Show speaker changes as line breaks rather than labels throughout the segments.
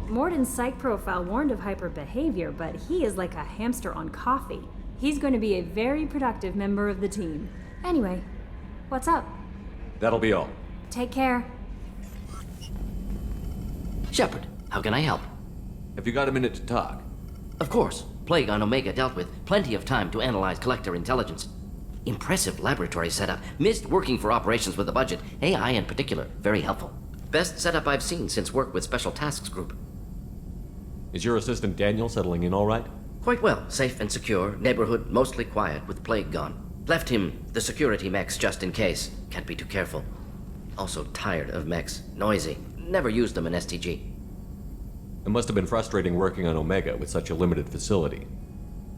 Morden's psych profile warned of hyper behavior, but he is like a hamster on coffee. He's going to be a very productive member of the team. Anyway, what's up?
That'll be all.
Take care.
Shepard, how can I help?
Have you got a minute to talk?
Of course. Plague on Omega dealt with. Plenty of time to analyze collector intelligence. Impressive laboratory setup. Missed working for operations with a budget. AI in particular, very helpful. Best setup I've seen since work with Special Tasks Group.
Is your assistant Daniel settling in all right?
Quite well. Safe and secure. Neighborhood mostly quiet with Plague gone. Left him the security mechs just in case. Can't be too careful. Also tired of mechs. Noisy. Never used them in STG.
It must have been frustrating working on Omega with such a limited facility.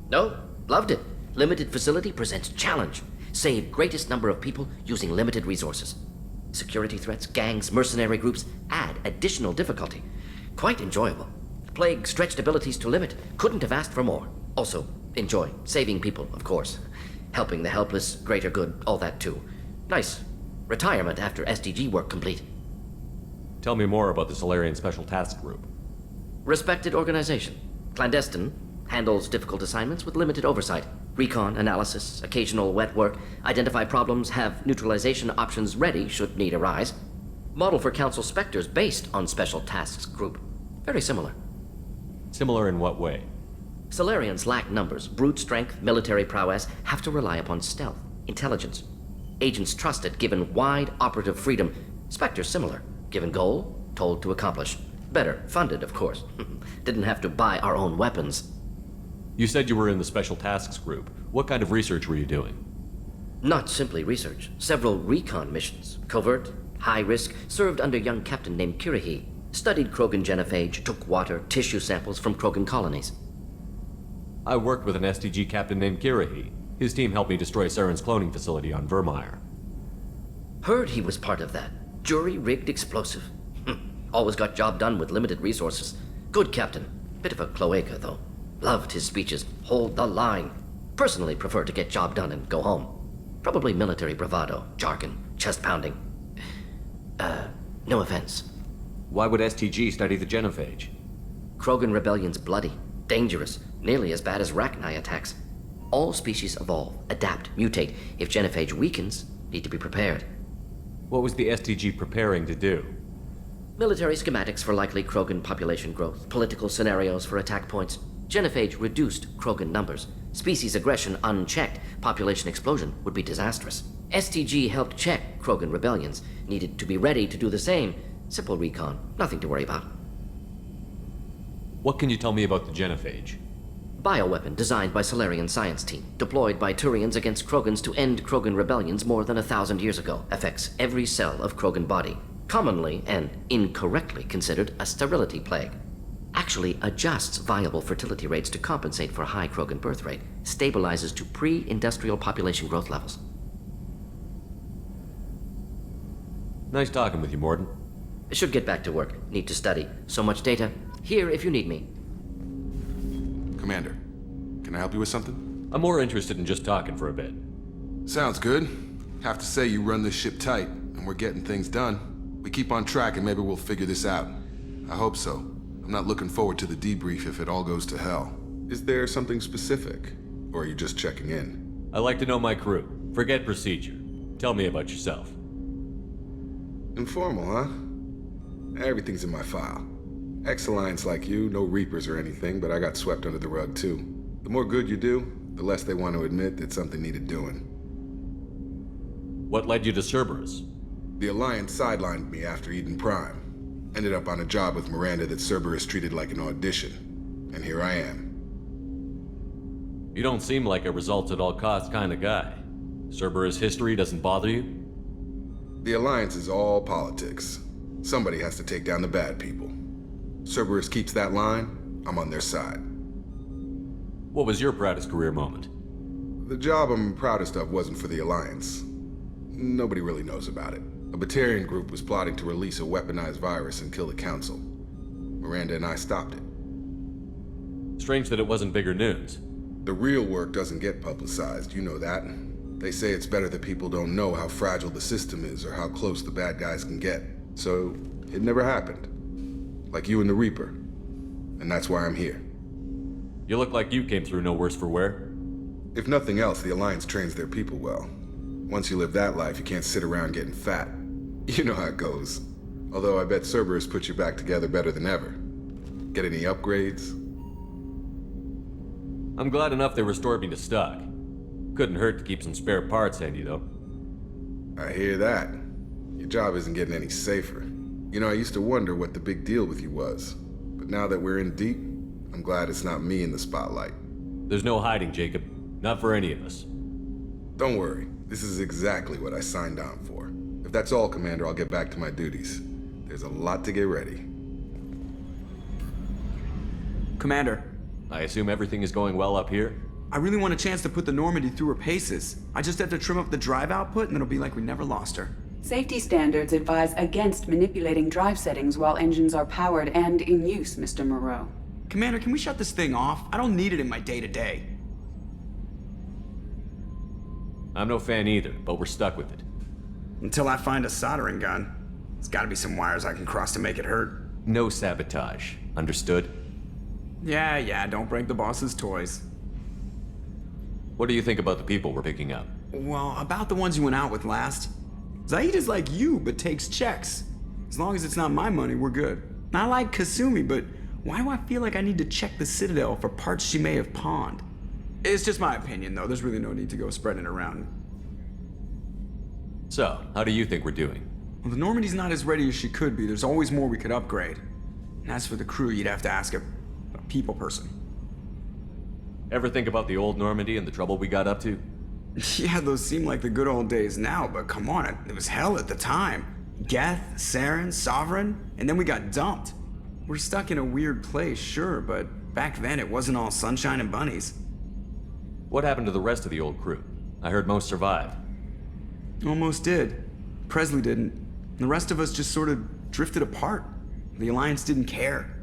No, loved it. Limited facility presents challenge. Save greatest number of people using limited resources. Security threats, gangs, mercenary groups add additional difficulty. Quite enjoyable. Plague stretched abilities to limit. Couldn't have asked for more. Also, enjoy. Saving people, of course. Helping the helpless, greater good, all that too. Nice. Retirement after SDG work complete.
Tell me more about the Solarian Special Task Group.
Respected organization. Clandestine. Handles difficult assignments with limited oversight. Recon, analysis, occasional wet work. Identify problems, have neutralization options ready should need arise. Model for Council Spectres based on Special Tasks Group. Very similar.
Similar in what way?
Solarians lack numbers, brute strength, military prowess, have to rely upon stealth, intelligence. Agents trusted, given wide operative freedom. Spectres similar, given goal, told to accomplish. Better, funded, of course. Didn't have to buy our own weapons.
You said you were in the Special Tasks Group. What kind of research were you doing?
Not simply research. Several recon missions. Covert, high risk, served under young captain named Kirihi. Studied Krogan genophage, took water, tissue samples from Krogan colonies.
I worked with an STG captain named Kirihi. His team helped me destroy Saren's cloning facility on Vermeer.
Heard he was part of that. Jury-rigged explosive. Always got job done with limited resources. Good captain. Bit of a cloaca, though. Loved his speeches. Hold the line. Personally prefer to get job done and go home. Probably military bravado, jargon, chest pounding. No offense.
Why would STG study the genophage?
Krogan rebellion's bloody, dangerous, nearly as bad as Rachni attacks. All species evolve, adapt, mutate. If genophage weakens, need to be prepared.
What was the STG preparing to do?
Military schematics for likely Krogan population growth, political scenarios for attack points. Genophage reduced Krogan numbers. Species aggression unchecked, population explosion would be disastrous. STG helped check Krogan rebellions, needed to be ready to do the same. Simple recon, nothing to worry about.
What can you tell me about the genophage?
Bioweapon designed by Solarian science team, deployed by Turians against Krogans to end Krogan rebellions more than 1,000 years ago. Affects every cell of Krogan body. Commonly and incorrectly considered a sterility plague. Actually adjusts viable fertility rates to compensate for a high Krogan birth rate. Stabilizes to pre-industrial population growth levels.
Nice talking with you, Morden.
Should get back to work. Need to study. So much data. Here if you need me.
Commander, can I help you with something?
I'm more interested in just talking for a bit.
Sounds good. Have to say you run this ship tight, and we're getting things done. We keep on track and maybe we'll figure this out. I hope so. I'm not looking forward to the debrief if it all goes to hell. Is there something specific? Or are you just checking in?
I like to know my crew. Forget procedure. Tell me about yourself.
Informal, huh? Everything's in my file. Ex-Alliance like you, no Reapers or anything, but I got swept under the rug too. The more good you do, the less they want to admit that something needed doing.
What led you to Cerberus?
The Alliance sidelined me after Eden Prime. Ended up on a job with Miranda that Cerberus treated like an audition. And here I am.
You don't seem like a results-at-all-costs kind of guy. Cerberus history doesn't bother you?
The Alliance is all politics. Somebody has to take down the bad people. Cerberus keeps that line, I'm on their side.
What was your proudest career moment?
The job I'm proudest of wasn't for the Alliance. Nobody really knows about it. A Batarian group was plotting to release a weaponized virus and kill the Council. Miranda and I stopped it.
Strange that it wasn't bigger news.
The real work doesn't get publicized, you know that. They say it's better that people don't know how fragile the system is or how close the bad guys can get. So, it never happened. Like you and the Reaper. and that's why I'm here.
You look like you came through no worse for wear.
If nothing else, the Alliance trains their people well. Once you live that life, you can't sit around getting fat. You know how it goes. Although I bet Cerberus put you back together better than ever. Get any upgrades?
I'm glad enough they restored me to stock. Couldn't hurt to keep some spare parts handy, though.
I hear that. Your job isn't getting any safer. You know, I used to wonder what the big deal with you was. But now that we're in deep, I'm glad it's not me in the spotlight.
There's no hiding, Jacob. Not for any of us.
Don't worry. This is exactly what I signed on for. If that's all, Commander, I'll get back to my duties. There's a lot to get ready.
Commander,
I assume everything is going well up here?
I really want a chance to put the Normandy through her paces. I just have to trim up the drive output and it'll be like we never lost her.
Safety standards advise against manipulating drive settings while engines are powered and in use, Mr. Moreau.
Commander, can we shut this thing off? I don't need it in my day-to-day.
I'm no fan either, but we're stuck with it.
Until I find a soldering gun. There's gotta be some wires I can cross to make it hurt.
No sabotage. Understood?
Yeah, don't break the boss's toys.
What do you think about the people we're picking up?
Well, about the ones you went out with last. Zaid is like you, but takes checks. As long as it's not my money, we're good. I like Kasumi, but why do I feel like I need to check the Citadel for parts she may have pawned? It's just my opinion, though. There's really no need to go spreading it around.
So, how do you think we're doing?
Well, the Normandy's not as ready as she could be. There's always more we could upgrade. And as for the crew, you'd have to ask a people person.
Ever think about the old Normandy and the trouble we got up to?
Yeah, those seem like the good old days now, but come on, it was hell at the time. Geth, Saren, Sovereign, and then we got dumped. We're stuck in a weird place, sure, but back then it wasn't all sunshine and bunnies.
What happened to the rest of the old crew? I heard most survived.
Almost did. Presley didn't. The rest of us just sort of drifted apart. The Alliance didn't care.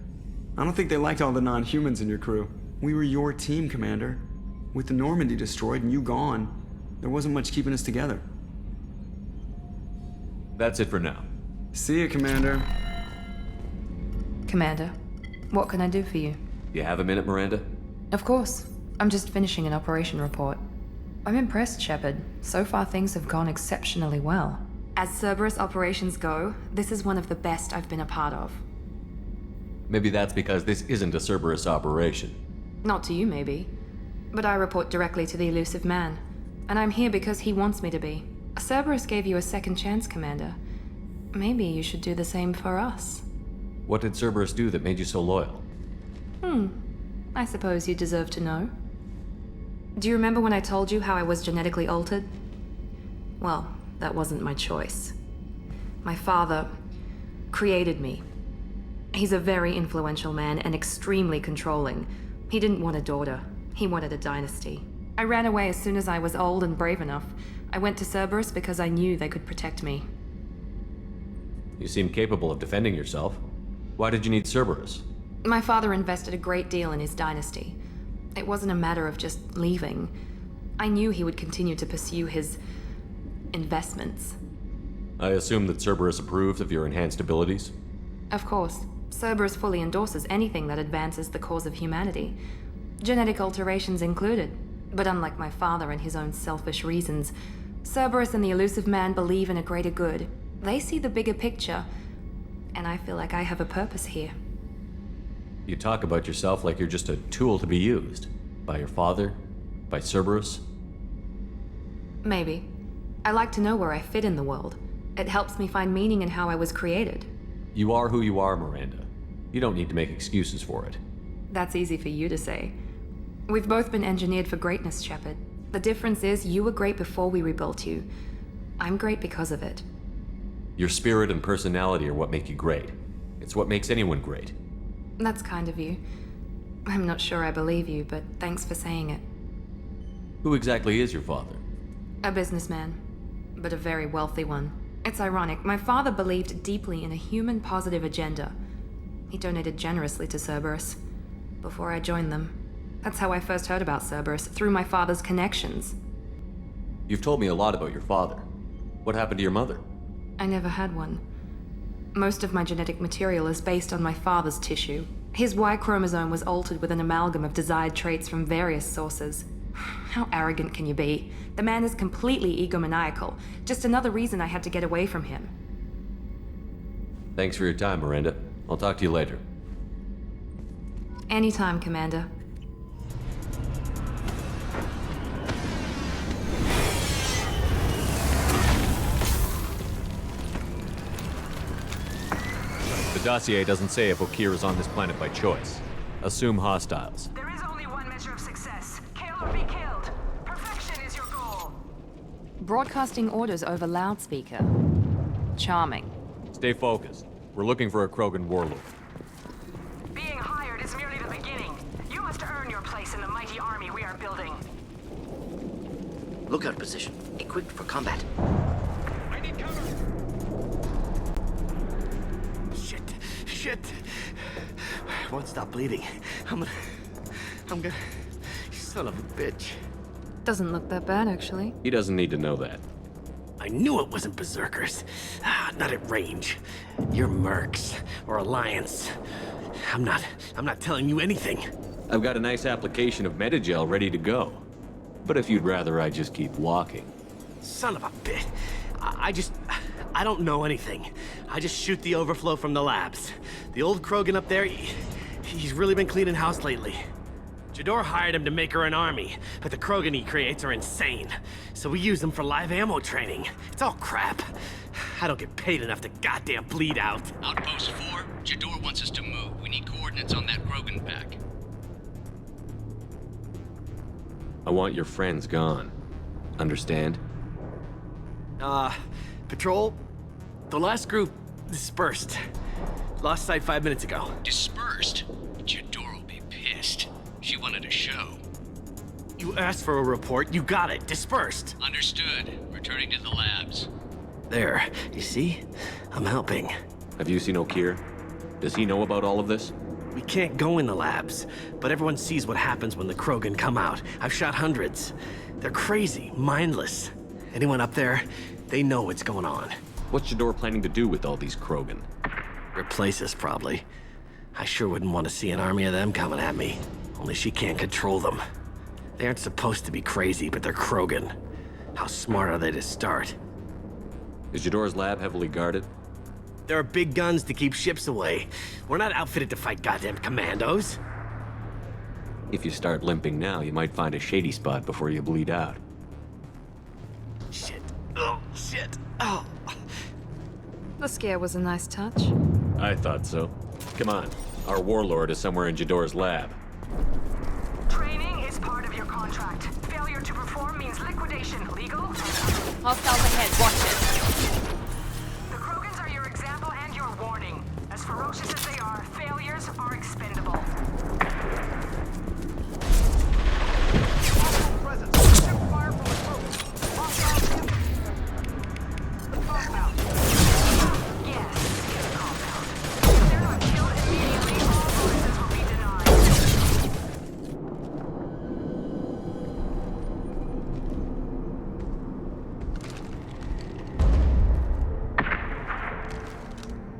I don't think they liked all the non-humans in your crew. We were your team, Commander. With the Normandy destroyed and you gone, there wasn't much keeping us together.
That's it for now.
See you, Commander.
Commander, what can I do for you?
You have a minute, Miranda?
Of course. I'm just finishing an operation report. I'm impressed, Shepard. So far things have gone exceptionally well. As Cerberus operations go, this is one of the best I've been a part of.
Maybe that's because this isn't a Cerberus operation.
Not to you, maybe. But I report directly to the elusive man. And I'm here because he wants me to be. Cerberus gave you a second chance, Commander. Maybe you should do the same for us.
What did Cerberus do that made you so loyal?
I suppose you deserve to know. Do you remember when I told you how I was genetically altered? Well, that wasn't my choice. My father created me. He's a very influential man and extremely controlling. He didn't want a daughter. He wanted a dynasty. I ran away as soon as I was old and brave enough. I went to Cerberus because I knew they could protect me.
You seem capable of defending yourself. Why did you need Cerberus?
My father invested a great deal in his dynasty. It wasn't a matter of just leaving. I knew he would continue to pursue his investments.
I assume that Cerberus approved of your enhanced abilities?
Of course, Cerberus fully endorses anything that advances the cause of humanity. Genetic alterations included. But unlike my father and his own selfish reasons, Cerberus and the elusive man believe in a greater good. They see the bigger picture, and I feel like I have a purpose here.
You talk about yourself like you're just a tool to be used. By your father? By Cerberus?
Maybe. I like to know where I fit in the world. It helps me find meaning in how I was created.
You are who you are, Miranda. You don't need to make excuses for it.
That's easy for you to say. We've both been engineered for greatness, Shepard. The difference is you were great before we rebuilt you. I'm great because of it.
Your spirit and personality are what make you great. It's what makes anyone great.
That's kind of you. I'm not sure I believe you, but thanks for saying it.
Who exactly is your father?
A businessman, but a very wealthy one. It's ironic, my father believed deeply in a human-positive agenda. He donated generously to Cerberus before I joined them. That's how I first heard about Cerberus, through my father's connections.
You've told me a lot about your father. What happened to your mother?
I never had one. Most of my genetic material is based on my father's tissue. His Y chromosome was altered with an amalgam of desired traits from various sources. How arrogant can you be? The man is completely egomaniacal. Just another reason I had to get away from him.
Thanks for your time, Miranda. I'll talk to you later.
Anytime, Commander.
The dossier doesn't say if Okir is on this planet by choice. Assume hostiles.
There is only one measure of success. Kill or be killed. Perfection is your goal.
Broadcasting orders over loudspeaker. Charming.
Stay focused. We're looking for a Krogan warlord.
Being hired is merely the beginning. You must earn your place in the mighty army we are building.
Lookout position. Equipped for combat.
I need cover.
Shit. I won't stop bleeding. I'm gonna... You son of a bitch.
Doesn't look that bad, actually.
He doesn't need to know that.
I knew it wasn't Berserkers. Not at range. You're Mercs, or Alliance. I'm not telling you anything.
I've got a nice application of Metagel ready to go. But if you'd rather I just keep walking.
Son of a bitch. I don't know anything. I just shoot the overflow from the labs. The old Krogan up there, he's really been cleaning house lately. Jador hired him to make her an army, but the Krogan he creates are insane. So we use them for live ammo training. It's all crap. I don't get paid enough to goddamn bleed out.
Outpost 4, Jador wants us to move. We need coordinates on that Krogan pack.
I want your friends gone. Understand?
Patrol, the last group dispersed. Lost sight 5 minutes ago.
Dispersed? Jador will be pissed. She wanted a show.
You asked for a report, you got it. Dispersed.
Understood. Returning to the labs.
There, you see? I'm helping.
Have you seen Okir? Does he know about all of this?
We can't go in the labs, but everyone sees what happens when the Krogan come out. I've shot hundreds. They're crazy, mindless. Anyone up there, they know what's going on.
What's Jador planning to do with all these Krogan?
Replace us, probably. I sure wouldn't want to see an army of them coming at me. Only she can't control them. They aren't supposed to be crazy, but they're Krogan. How smart are they to start?
Is Jador's lab heavily guarded?
There are big guns to keep ships away. We're not outfitted to fight goddamn commandos.
If you start limping now, you might find a shady spot before you bleed out.
Shit. Oh, shit. Oh.
The scare was a nice touch.
I thought so. Come on. Our warlord is somewhere in Jador's lab.
Training is part of your contract. Failure to perform means liquidation. Legal?
Hostiles ahead, watch it.
The Krogans are your example and your warning. As ferocious as they are, failures are expendable.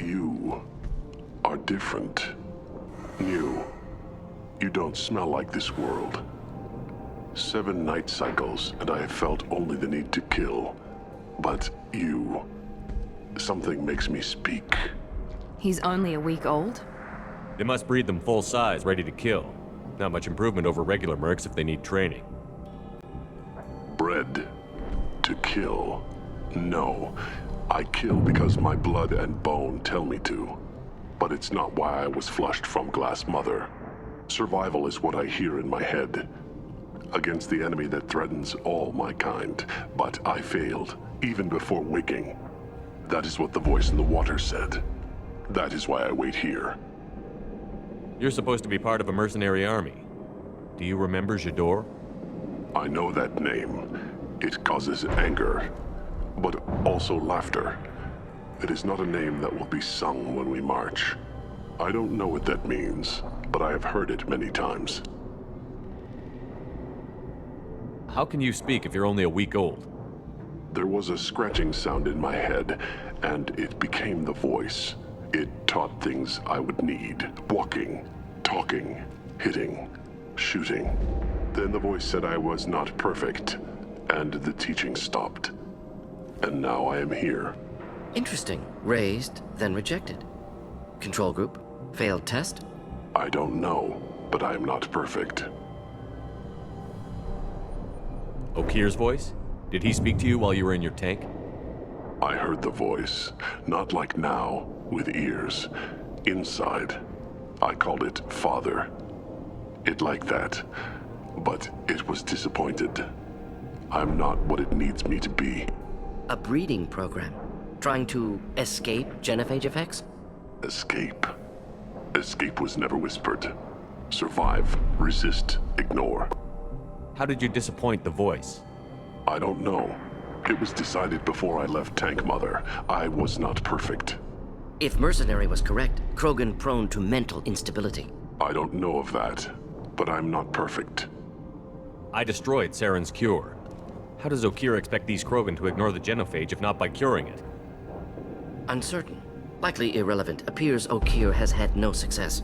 You are different. New. You don't smell like this world. 7 night cycles, and I have felt only the need to kill. But you... something makes me speak.
He's only a week old?
They must breed them full size, ready to kill. Not much improvement over regular mercs if they need training.
Bred to kill. No. I kill because my blood and bone tell me to. But it's not why I was flushed from Glass Mother. Survival is what I hear in my head. Against the enemy that threatens all my kind. But I failed, even before waking. That is what the voice in the water said. That is why I wait here.
You're supposed to be part of a mercenary army. Do you remember Jador?
I know that name. It causes anger, but also laughter. It is not a name that will be sung when we march. I don't know what that means, but I have heard it many times.
How can you speak if you're only a week old?
There was a scratching sound in my head, and it became the voice. It taught things I would need. Walking, talking, hitting, shooting. Then the voice said I was not perfect, and the teaching stopped. And now I am here.
Interesting. Raised, then rejected. Control group? Failed test?
I don't know, but I am not perfect.
Okir's voice? Did he speak to you while you were in your tank?
I heard the voice, not like now, with ears. Inside. I called it Father. It like that. But it was disappointed. I'm not what it needs me to be.
A breeding program? Trying to escape genophage effects?
Escape. Escape was never whispered. Survive, resist, ignore.
How did you disappoint the voice?
I don't know. It was decided before I left Tank Mother. I was not perfect.
If Mercenary was correct, Krogan prone to mental instability.
I don't know of that, but I'm not perfect.
I destroyed Saren's cure. How does Okir expect these Krogan to ignore the genophage if not by curing it?
Uncertain. Likely irrelevant. Appears Okir has had no success.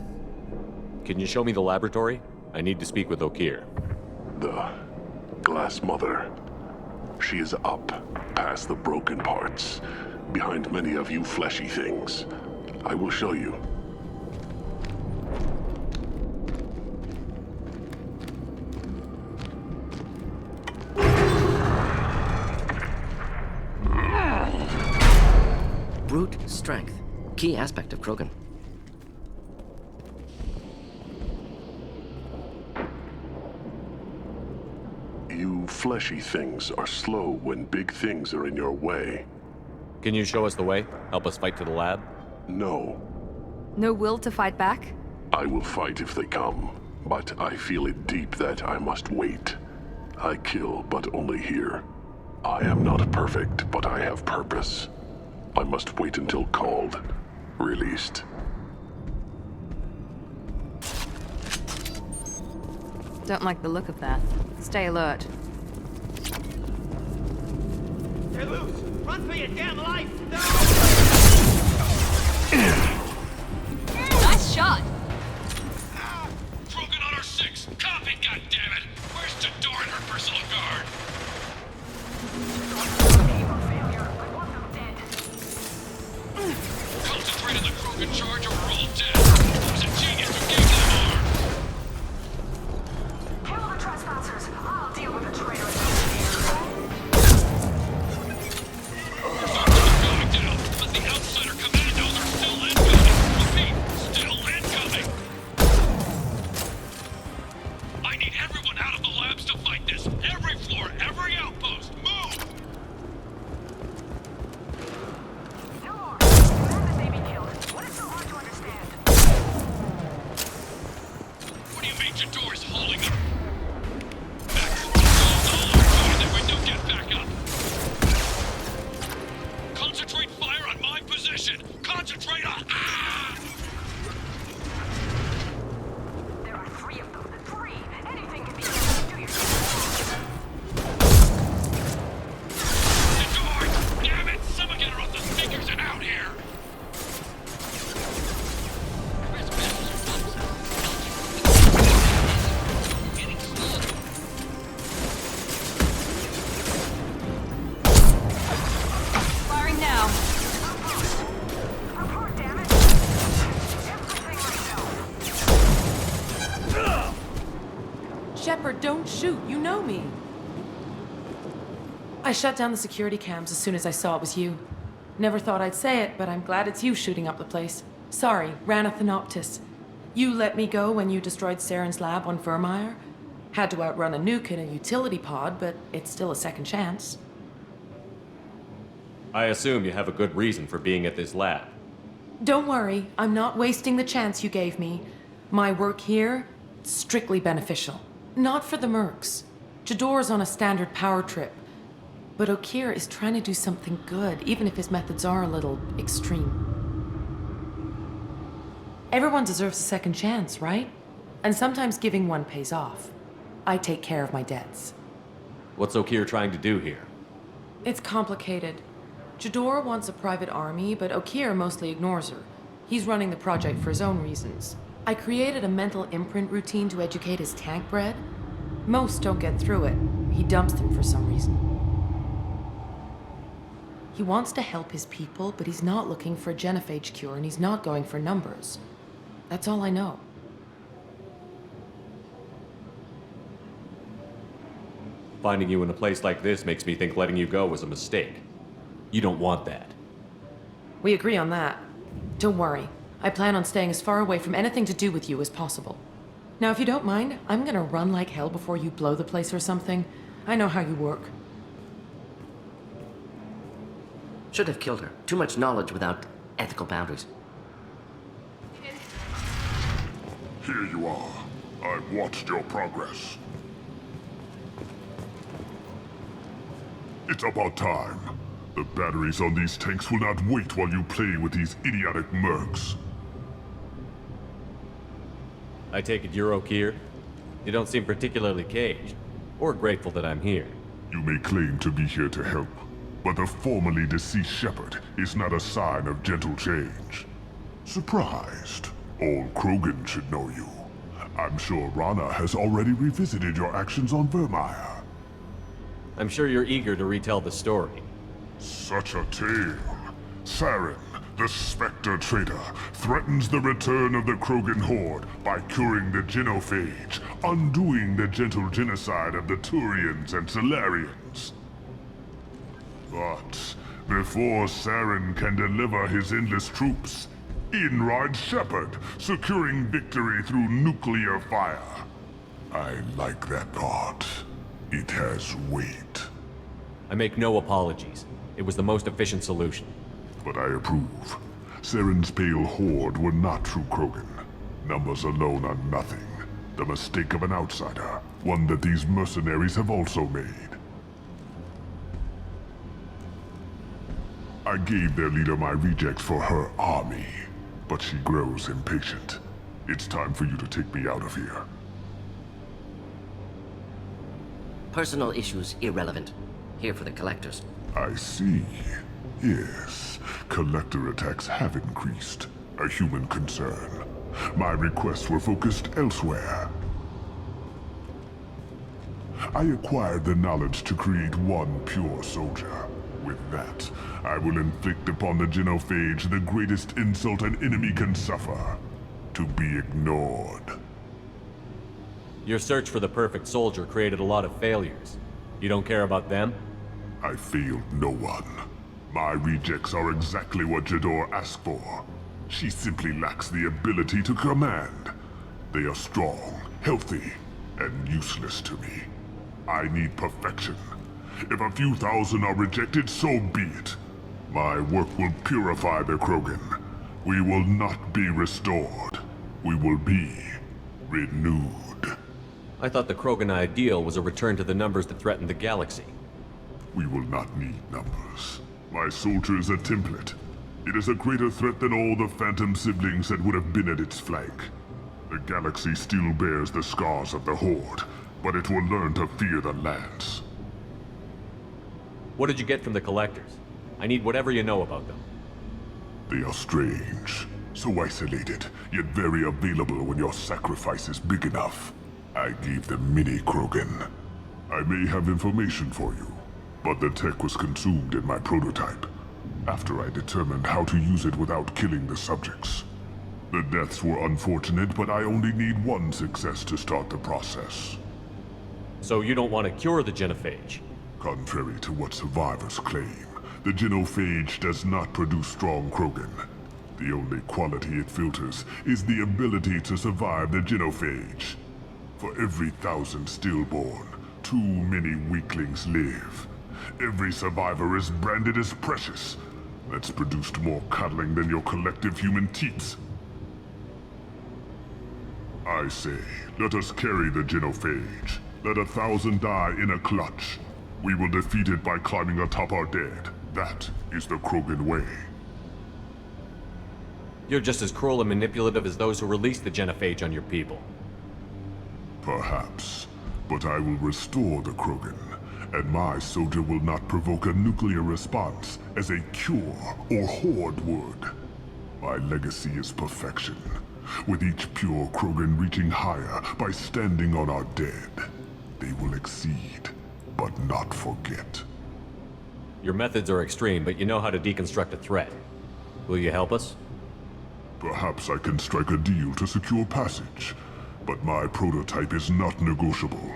Can you show me the laboratory? I need to speak with Okir.
The Glass Mother. She is up, past the broken parts, behind many of you fleshy things. I will show you.
Brute strength. Key aspect of Krogan.
You fleshy things are slow when big things are in your way.
Can you show us the way? Help us fight to the lab?
No.
No will to fight back?
I will fight if they come, but I feel it deep that I must wait. I kill, but only here. I am not perfect, but I have purpose. I must wait until called, released.
Don't like the look of that. Stay alert.
They're loose! Run for your damn life! No!
Nice shot!
Krogan on our 6! Copy, goddammit! Where's Jador and her personal guard? Concentrate on the Krogan charge or we're all dead! Who's a genius who gave them arms?
Kill the trespassers. I'll deal with the traitors.
There's our team going down, but the outsider commandos are still incoming! Repeat, still incoming! I need everyone out of the labs to fight this! Every floor, every outpost, move!
No more. Demand that they be killed. What is so hard to understand?
What do you mean Jador's holding them? That we don't get back up! Concentrate fire on my position! Concentrate on... Ah!
There are 3 of them. 3! Anything can be done. Do your job.
Jador! Damn it! Someone get her off the speakers and out here!
Firing now.
Report, damn it. Everything myself.
Shepard, don't shoot. You know me. I shut down the security cams as soon as I saw it was you. Never thought I'd say it, but I'm glad it's you shooting up the place. Sorry, Ranathanoptis. You let me go when you destroyed Saren's lab on Vermeer. Had to outrun a nuke in a utility pod, but it's still a second chance.
I assume you have a good reason for being at this lab.
Don't worry, I'm not wasting the chance you gave me. My work here, strictly beneficial. Not for the mercs. Jador's on a standard power trip. But Okir is trying to do something good, even if his methods are a little extreme. Everyone deserves a second chance, right? And sometimes giving one pays off. I take care of my debts.
What's Okir trying to do here?
It's complicated. Jador wants a private army, but Okir mostly ignores her. He's running the project for his own reasons. I created a mental imprint routine to educate his tank bred. Most don't get through it. He dumps them for some reason. He wants to help his people, but he's not looking for a genophage cure, and he's not going for numbers. That's all I know.
Finding you in a place like this makes me think letting you go was a mistake. You don't want that.
We agree on that. Don't worry. I plan on staying as far away from anything to do with you as possible. Now, if you don't mind, I'm gonna run like hell before you blow the place or something. I know how you work.
Should have killed her. Too much knowledge without ethical boundaries.
Here you are. I've watched your progress. It's about time. The batteries on these tanks will not wait while you play with these idiotic mercs.
I take it you're okay here? You don't seem particularly caged, or grateful that I'm here.
You may claim to be here to help, but the formerly deceased shepherd is not a sign of gentle change. Surprised? Old Krogan should know you. I'm sure Rana has already revisited your actions on Vermeer.
I'm sure you're eager to retell the story.
Such a tale. Saren, the Spectre traitor, threatens the return of the Krogan horde by curing the genophage, undoing the gentle genocide of the Turians and Solarians. But before Saren can deliver his endless troops, in rides Shepard, securing victory through nuclear fire. I like that part. It has weight.
I make no apologies. It was the most efficient solution.
But I approve. Saren's pale horde were not true Krogan. Numbers alone are nothing. The mistake of an outsider, one that these mercenaries have also made. I gave their leader my rejects for her army, but she grows impatient. It's time for you to take me out of here.
Personal issues irrelevant. Here for the collectors.
I see. Yes, collector attacks have increased. A human concern. My requests were focused elsewhere. I acquired the knowledge to create one pure soldier. With that, I will inflict upon the genophage the greatest insult an enemy can suffer. To be ignored.
Your search for the perfect soldier created a lot of failures. You don't care about them?
I failed no one. My rejects are exactly what Jador asked for. She simply lacks the ability to command. They are strong, healthy, and useless to me. I need perfection. If a few thousand are rejected, so be it. My work will purify the Krogan. We will not be restored. We will be renewed.
I thought the Krogan ideal was a return to the numbers that threatened the galaxy.
We will not need numbers. My soldier is a template. It is a greater threat than all the phantom siblings that would have been at its flank. The galaxy still bears the scars of the Horde, but it will learn to fear the Lance.
What did you get from the collectors? I need whatever you know about them.
They are strange, so isolated, yet very available when your sacrifice is big enough. I gave them mini Krogan. I may have information for you, but the tech was consumed in my prototype, after I determined how to use it without killing the subjects. The deaths were unfortunate, but I only need one success to start the process.
So you don't want to cure the genophage?
Contrary to what survivors claim, the genophage does not produce strong Krogan. The only quality it filters is the ability to survive the genophage. For every 1,000 stillborn, too many weaklings live. Every survivor is branded as precious. That's produced more cuddling than your collective human teats. I say, let us carry the genophage. Let 1,000 die in a clutch. We will defeat it by climbing atop our dead. That is the Krogan way.
You're just as cruel and manipulative as those who released the genophage on your people.
Perhaps, but I will restore the Krogan, and my soldier will not provoke a nuclear response as a cure or horde would. My legacy is perfection. With each pure Krogan reaching higher by standing on our dead, they will exceed, but not forget.
Your methods are extreme, but you know how to deconstruct a threat. Will you help us?
Perhaps I can strike a deal to secure passage, but my prototype is not negotiable.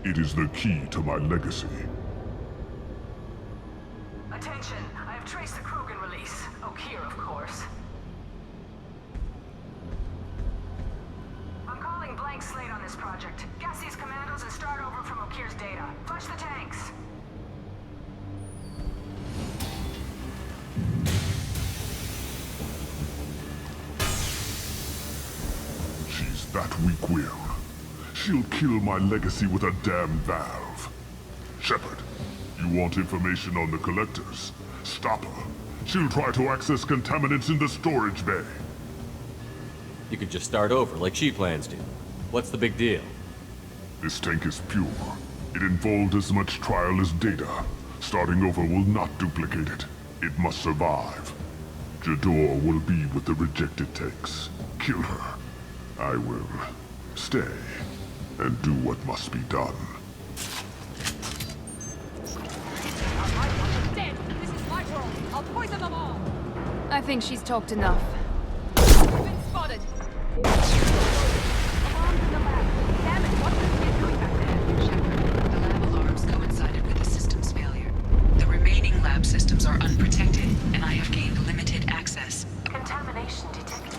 It is the key to my legacy.
Attention, I have traced the Krogan release. Okeer, of course. I'm calling blank slate on this project. Gas these commandos and start over from Okeer's data. Flush the tanks.
She's that weak-willed. She'll kill my legacy with a damn valve. Shepard, you want information on the collectors? Stop her. She'll try to access contaminants in the storage bay.
You could just start over, like she plans to. What's the big deal?
This tank is pure. It involved as much trial as data. Starting over will not duplicate it. It must survive. Jador will be with the rejected tanks. Kill her. I will stay and do what must be done.
Dead! This is my world! I'll poison them all!
I think she's talked enough.
We've been spotted! Alarms in the lab! Damn it, what are you doing back there?
Shepard, the lab alarms coincided with the system's failure. The remaining lab systems are unprotected, and I have gained limited access.
Contamination detected.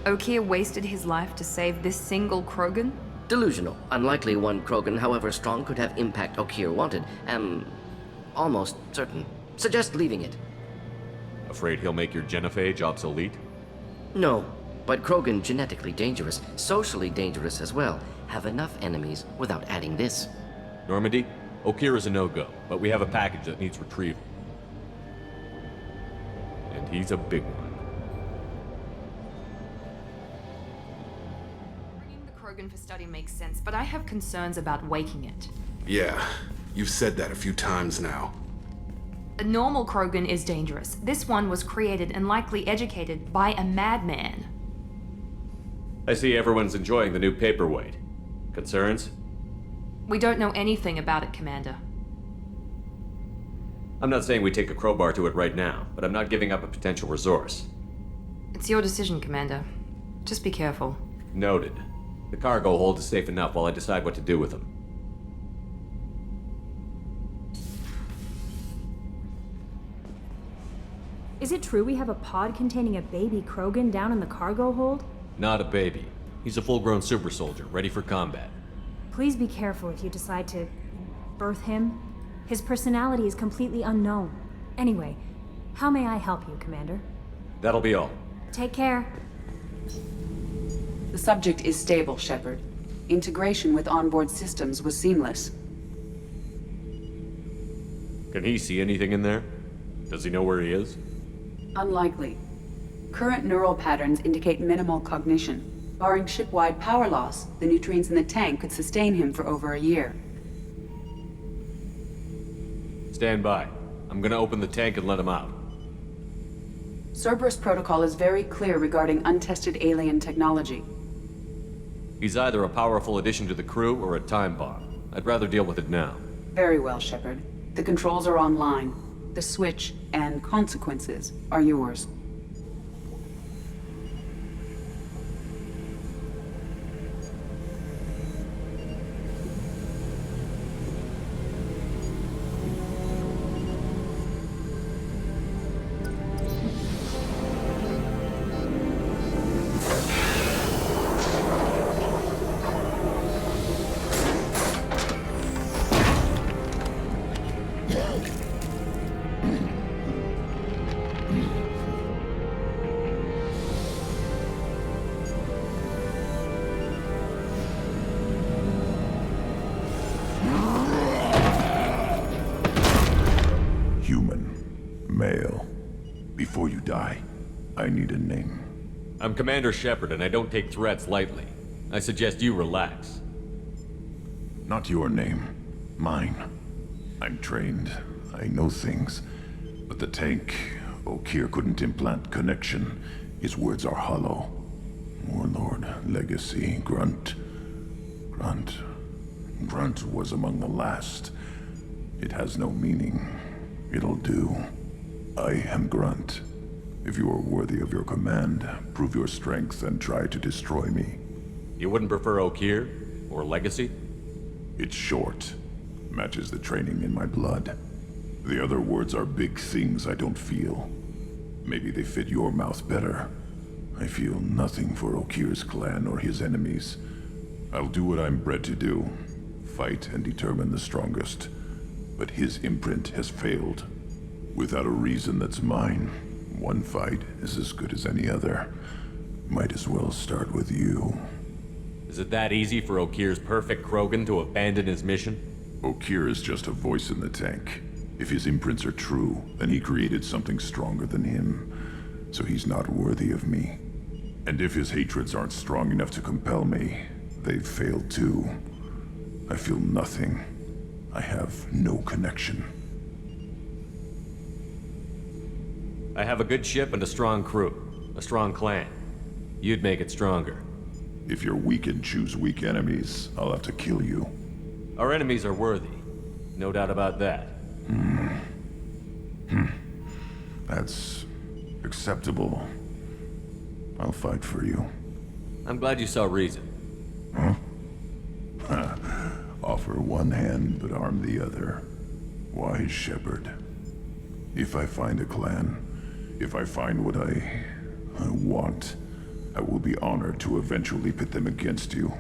Okeer wasted his life to save this single Krogan?
Delusional. Unlikely one Krogan, however strong, could have impact Okeer wanted. Am almost certain. Suggest leaving it.
Afraid he'll make your genophage obsolete?
No, but Krogan genetically dangerous, socially dangerous as well. Have enough enemies without adding this.
Normandy, Okeer is a no-go, but we have a package that needs retrieval. And he's a big one.
Bringing the Krogan for study makes sense, but I have concerns about waking it.
Yeah, you've said that a few times now.
A normal Krogan is dangerous. This one was created and likely educated by a madman.
I see everyone's enjoying the new paperweight. Concerns?
We don't know anything about it, Commander.
I'm not saying we take a crowbar to it right now, but I'm not giving up a potential resource.
It's your decision, Commander. Just be careful.
Noted. The cargo hold is safe enough while I decide what to do with them.
Is it true we have a pod containing a baby Krogan down in the cargo hold?
Not a baby. He's a full-grown super soldier, ready for combat.
Please be careful if you decide to birth him. His personality is completely unknown. Anyway, how may I help you, Commander?
That'll be all.
Take care.
The subject is stable, Shepard. Integration with onboard systems was seamless.
Can he see anything in there? Does he know where he is?
Unlikely. Current neural patterns indicate minimal cognition. Barring ship-wide power loss, the nutrients in the tank could sustain him for over a year.
Stand by. I'm gonna open the tank and let him out.
Cerberus protocol is very clear regarding untested alien technology.
He's either a powerful addition to the crew or a time bomb. I'd rather deal with it now.
Very well, Shepard. The controls are online. The switch and consequences are yours.
Before you die, I need a name.
I'm Commander Shepard, and I don't take threats lightly. I suggest you relax.
Not your name. Mine. I'm trained. I know things. But the tank, Okeer couldn't implant connection. His words are hollow. Warlord, Legacy, Grunt. Grunt was among the last. It has no meaning. It'll do. I am Grunt. If you are worthy of your command, prove your strength and try to destroy me.
You wouldn't prefer Okeer? Or Legacy?
It's short. Matches the training in my blood. The other words are big things I don't feel. Maybe they fit your mouth better. I feel nothing for Okeer's clan or his enemies. I'll do what I'm bred to do. Fight and determine the strongest. But his imprint has failed. Without a reason that's mine, one fight is as good as any other. Might as well start with you.
Is it that easy for Okeer's perfect Krogan to abandon his mission?
Okeer is just a voice in the tank. If his imprints are true, then he created something stronger than him. So he's not worthy of me. And if his hatreds aren't strong enough to compel me, they've failed too. I feel nothing. I have no connection.
I have a good ship and a strong crew. A strong clan. You'd make it stronger.
If you're weak and choose weak enemies, I'll have to kill you.
Our enemies are worthy. No doubt about that.
That's acceptable. I'll fight for you.
I'm glad you saw reason.
Offer one hand, but arm the other. Wise Shepherd. If I find a clan, if I find what I want, I will be honored to eventually pit them against you.